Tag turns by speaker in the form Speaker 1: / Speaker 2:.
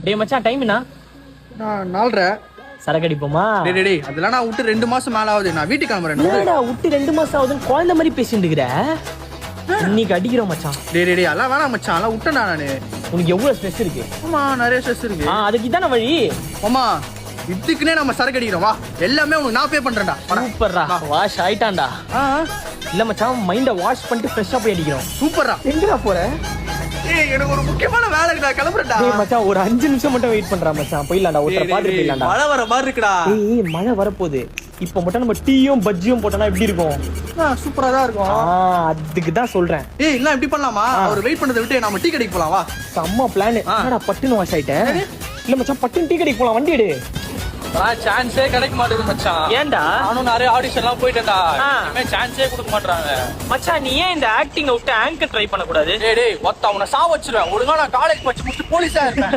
Speaker 1: டேய் மச்சான் டைம் என்ன?
Speaker 2: 4:30.
Speaker 1: சரக்கு அடிப்போமா?
Speaker 2: டேய் அதெல்லாம் நான் விட்டு 2 மாசம் மேல ஆகுது. நான் வீட்டுக்கு கிளம்புறேன்.
Speaker 1: என்னடா விட்டு 2 மாசம் ஆகுதுன்னு குழந்தை மாதிரி பேசிட்டு இருக்கிற? இன்னைக்கு அடிக்கிறோம் மச்சான்.
Speaker 2: டேய் அதெல்லாம் வேணாம் மச்சான். அதெல்லாம் விட்டேன் நானு.
Speaker 1: உனக்கு எவ்வளவு ஸ்ட்ரெஸ் இருக்கு?
Speaker 2: ஆமா நிறைய ஸ்ட்ரெஸ் இருக்கு.
Speaker 1: அதுக்கு இதான வழி.
Speaker 2: ஆமா இதுக்குனே நம்ம சரக்கு அடிக்கிறோம். வா எல்லாமே உனக்கு நான் பே பண்றேன்டா.
Speaker 1: சூப்பர்ரா. வாஷ் ஆயிட்டான்டா. இல்ல மச்சான் மைண்ட வாஷ் பண்ணிட்டு ஃப்ரெஷ்ஷா போய் அடிக்கிறோம்.
Speaker 2: சூப்பர்ரா.
Speaker 1: எங்கடா போற?
Speaker 2: ஏய் எனக்கு ஒரு முக்கியமான வேலை இருக்குடா. கிளம்புறேன்டா.
Speaker 1: டேய் மச்சான் ஒரு 5 நிமிஷம் மட்டும் வெயிட் பண்றா மச்சான். போயிடலாம்டா. ஒருத்தர பாத்து போயிடலாம்டா.
Speaker 2: மழை வர மாதிரி இருக்குடா.
Speaker 1: ஏய் மழை வரப்போகுது. இப்போ மட்டும் நம்ம டீயும் பஜ்ஜியும் போட்டோம்னா எப்படி இருக்கும்?
Speaker 2: சூப்பரா தான் இருக்கும்.
Speaker 1: அதுக்கு தான் சொல்றேன்.
Speaker 2: ஏய் இல்ல இப்படி பண்ணலாமா? அவர் வெயிட் பண்ணதை விட்டு நம்ம டீ கடைக்கு போலாம். வா
Speaker 1: செம்ம பிளான். என்னடா பட்டுன்னு வாஷ் ஆயிட்டேன். இல்ல மச்சான் பட்டுன்னு டீ கடைக்கு போலாம். வண்டி எடு.
Speaker 3: சான்ஸே கிடைக்க மாட்டேங்குது மச்சான்.
Speaker 1: ஏன்டா?
Speaker 3: நானும் நிறைய ஆடிஷன் எல்லாம் போயிட்டேன்டா. இனிமே சான்ஸே கொடுக்க மாட்டாங்க.
Speaker 1: மச்சான் நீ ஏன் இந்த ஆக்டிங்க விட்டு ஆங்கர் ட்ரை பண்ண கூடாது?
Speaker 3: டேய் மொத்த அவனை சா வச்சிருவேன். ஒழுங்கா நான் காலேஜ் படிச்சு முடிச்சு போலீஸா இருப்பேன்.